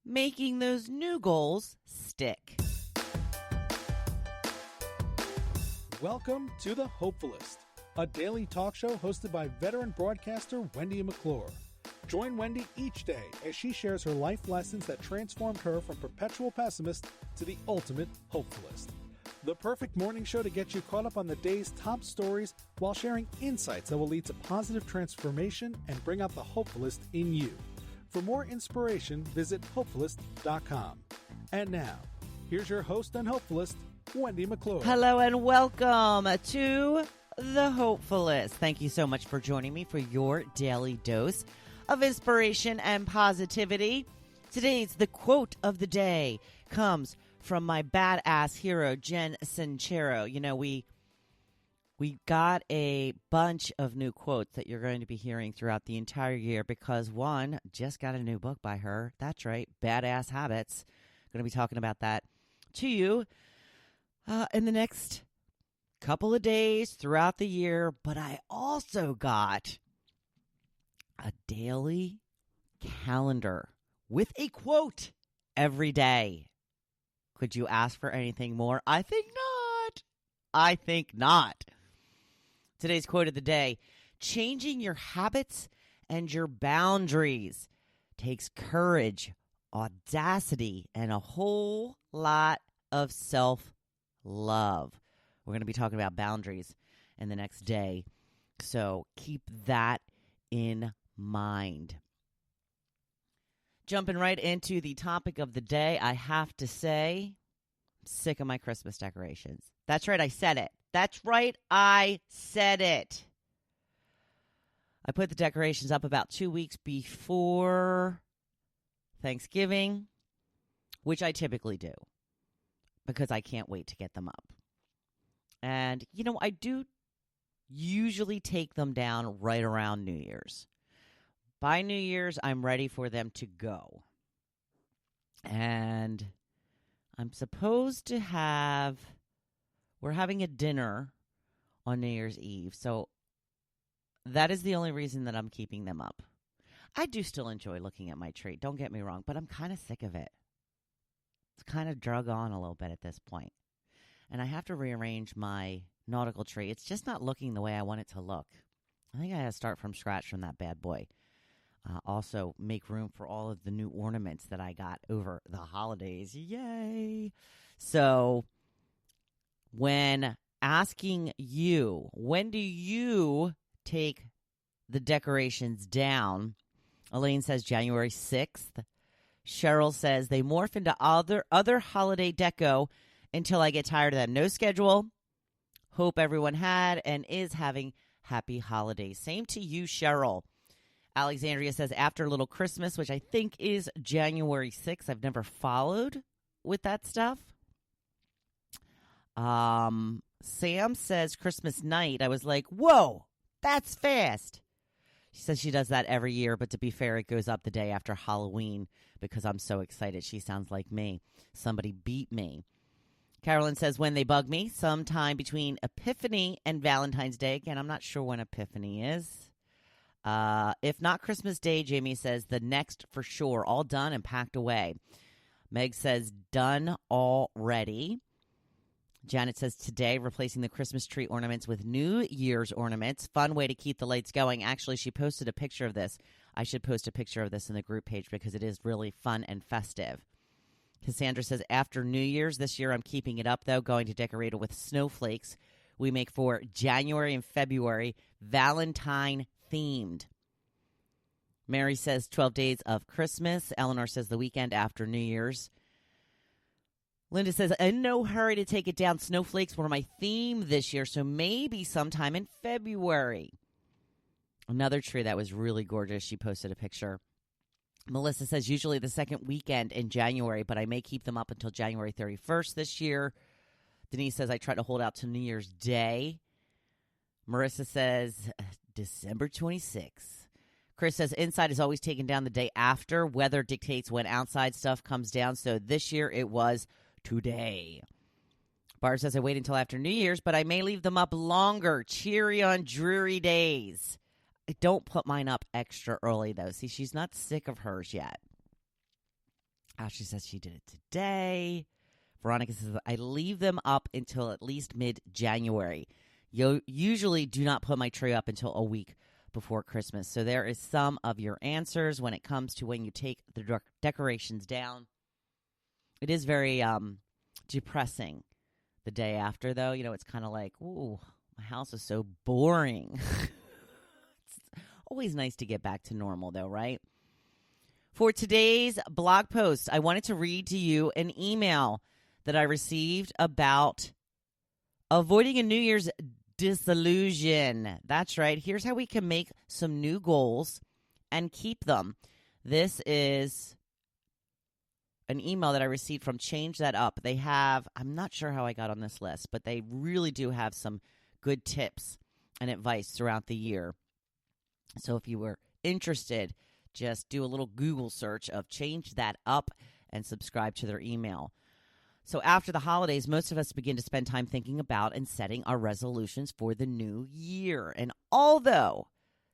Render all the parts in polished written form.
making those new goals stick. Welcome to the Hopefulist, a daily talk show hosted by veteran broadcaster Wendy McClure. Join Wendy each day as she shares her life lessons that transformed her from perpetual pessimist to the ultimate hopefulist. The perfect morning show to get you caught up on the day's top stories while sharing insights that will lead to positive transformation and bring out the hopefulist in you. For more inspiration, visit Hopefulist.com. And now, here's your host and hopefulist, Wendy McClure. Hello and welcome to the Hopefulist. Thank you so much for joining me for your daily dose of inspiration and positivity. Today's the quote of the day comes from my badass hero, Jen Sincero. You know, we got a bunch of new quotes that you're going to be hearing throughout the entire year because one just got a new book by her. That's right, Badass Habits. Going to be talking about that to you in the next couple of days throughout the year. But I also got a daily calendar with a quote every day. Could you ask for anything more? I think not. I think not. Today's quote of the day: changing your habits and your boundaries takes courage, audacity, and a whole lot of self-love. We're going to be talking about boundaries in the next day, so keep that in mind. Jumping right into the topic of the day, I have to say, I'm sick of my Christmas decorations. That's right, I said it. That's right, I said it. I put the decorations up about 2 weeks before Thanksgiving, which I typically do because I can't wait to get them up. And, you know, I do usually take them down right around New Year's. By New Year's, I'm ready for them to go. And I'm supposed to we're having a dinner on New Year's Eve. So that is the only reason that I'm keeping them up. I do still enjoy looking at my tree, don't get me wrong, but I'm kind of sick of it. It's kind of drug on a little bit at this point. And I have to rearrange my nautical tree. It's just not looking the way I want it to look. I think I gotta start from scratch from that bad boy. Also, make room for all of the new ornaments that I got over the holidays. Yay! So, when asking you, when do you take the decorations down? Elaine says January 6th. Cheryl says they morph into other holiday deco until I get tired of them. No schedule. Hope everyone had and is having happy holidays. Same to you, Cheryl. Alexandria says after Little Christmas, which I think is January 6th. I've never followed with that stuff. Sam says Christmas night. I was like, whoa, that's fast. She says she does that every year, but to be fair, it goes up the day after Halloween because I'm so excited. She sounds like me. Somebody beat me. Carolyn says when they bug me, sometime between Epiphany and Valentine's Day. Again, I'm not sure when Epiphany is. If not Christmas Day, Jamie says the next for sure. All done and packed away. Meg says done already. Janet says today, replacing the Christmas tree ornaments with New Year's ornaments. Fun way to keep the lights going. Actually, she posted a picture of this. I should post a picture of this in the group page because it is really fun and festive. Cassandra says after New Year's this year, I'm keeping it up, though, going to decorate it with snowflakes. We make for January and February Valentine themed. Mary says 12 days of Christmas. Eleanor says the weekend after New Year's. Linda says, in no hurry to take it down. Snowflakes were my theme this year, so maybe sometime in February. Another tree that was really gorgeous. She posted a picture. Melissa says usually the second weekend in January, but I may keep them up until January 31st this year. Denise says I try to hold out to New Year's Day. Marissa says December 26th. Chris says inside is always taken down the day after. Weather dictates when outside stuff comes down. So this year it was today. Barb says I wait until after New Year's, but I may leave them up longer. Cheery on dreary days. I don't put mine up extra early, though. See, she's not sick of hers yet. Ashley says she did it today. Veronica says, I leave them up until at least mid-January. Usually do not put my tree up until a week before Christmas. So there is some of your answers when it comes to when you take the decorations down. It is very depressing the day after, though. You know, it's kind of like, ooh, my house is so boring. It's always nice to get back to normal, though, right? For today's blog post, I wanted to read to you an email that I received about avoiding a New Year's disillusion. That's right. Here's how we can make some new goals and keep them. This is an email that I received from Change That Up. They have, I'm not sure how I got on this list, but they really do have some good tips and advice throughout the year. So if you were interested, just do a little Google search of Change That Up and subscribe to their email. So after the holidays, most of us begin to spend time thinking about and setting our resolutions for the new year. And although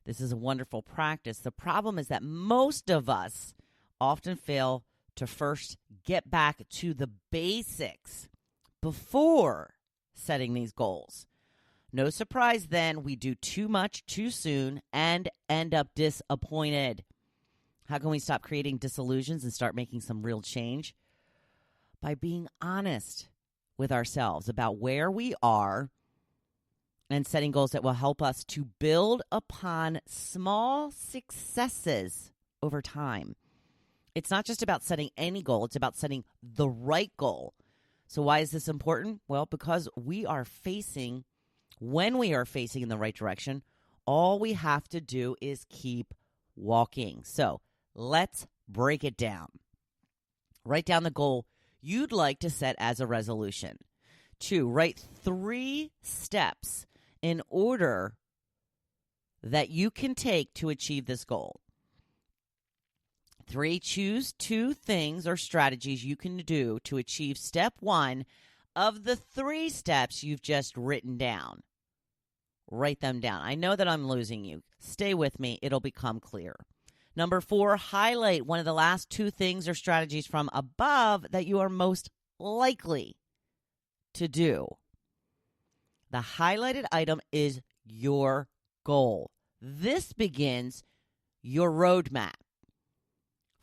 this is a wonderful practice, the problem is that most of us often fail to first get back to the basics before setting these goals. No surprise then, we do too much too soon and end up disappointed. How can we stop creating disillusions and start making some real change? By being honest with ourselves about where we are and setting goals that will help us to build upon small successes over time. It's not just about setting any goal, it's about setting the right goal. So why is this important? Well, because when we are facing in the right direction, all we have to do is keep walking. So let's break it down. Write down the goal you'd like to set as a resolution. 2, write 3 steps in order that you can take to achieve this goal. 3, choose 2 things or strategies you can do to achieve step 1 of the 3 steps you've just written down. Write them down. I know that I'm losing you. Stay with me. It'll become clear. Number 4, highlight one of the last 2 things or strategies from above that you are most likely to do. The highlighted item is your goal. This begins your roadmap.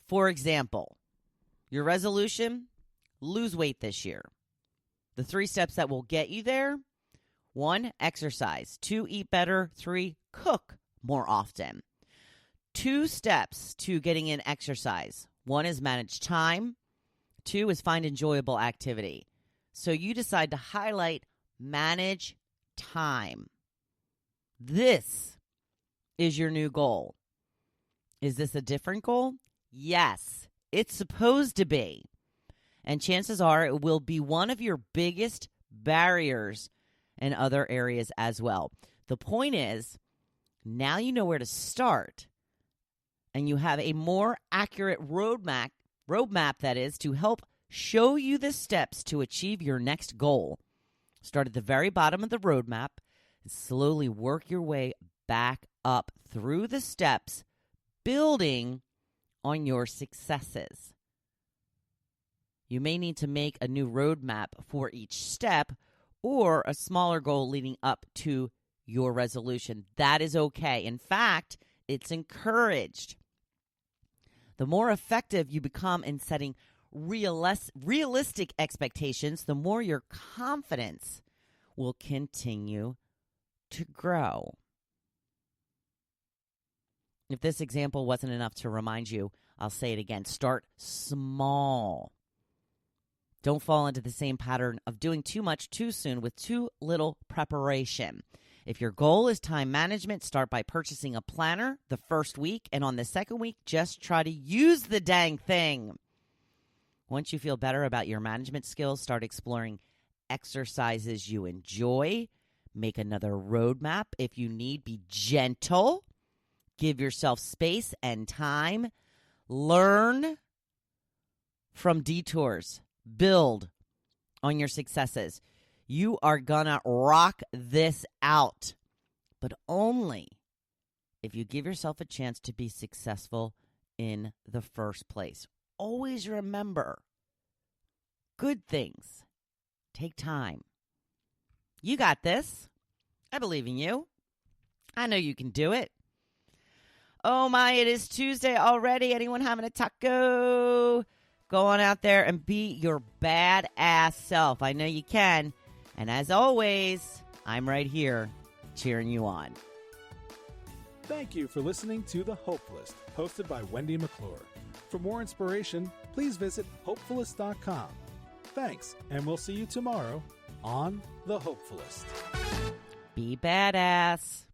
For example, your resolution, lose weight this year. The 3 steps that will get you there: 1, exercise. 2, eat better. 3, cook more often. 2 steps to getting in exercise. 1 is manage time. 2 is find enjoyable activity. So you decide to highlight manage time. This is your new goal. Is this a different goal? Yes, it's supposed to be. And chances are it will be one of your biggest barriers in other areas as well. The point is, now you know where to start. And you have a more accurate roadmap that is, to help show you the steps to achieve your next goal. Start at the very bottom of the roadmap and slowly work your way back up through the steps, building on your successes. You may need to make a new roadmap for each step or a smaller goal leading up to your resolution. That is okay. In fact, it's encouraged. The more effective you become in setting realistic expectations, the more your confidence will continue to grow. If this example wasn't enough to remind you, I'll say it again. Start small. Don't fall into the same pattern of doing too much too soon with too little preparation. If your goal is time management, start by purchasing a planner the first week, and on the second week, just try to use the dang thing. Once you feel better about your management skills, start exploring exercises you enjoy. Make another roadmap if you need. Be gentle. Give yourself space and time. Learn from detours. Build on your successes. You are gonna rock this out, but only if you give yourself a chance to be successful in the first place. always remember good things take time. You got this. I believe in you. I know you can do it. Oh my, it is Tuesday already. Anyone having a taco? Go on out there and be your badass self. I know you can. And as always, I'm right here cheering you on. Thank you for listening to The Hopefulist, hosted by Wendy McClure. For more inspiration, please visit Hopefulist.com. Thanks, and we'll see you tomorrow on The Hopefulist. Be badass.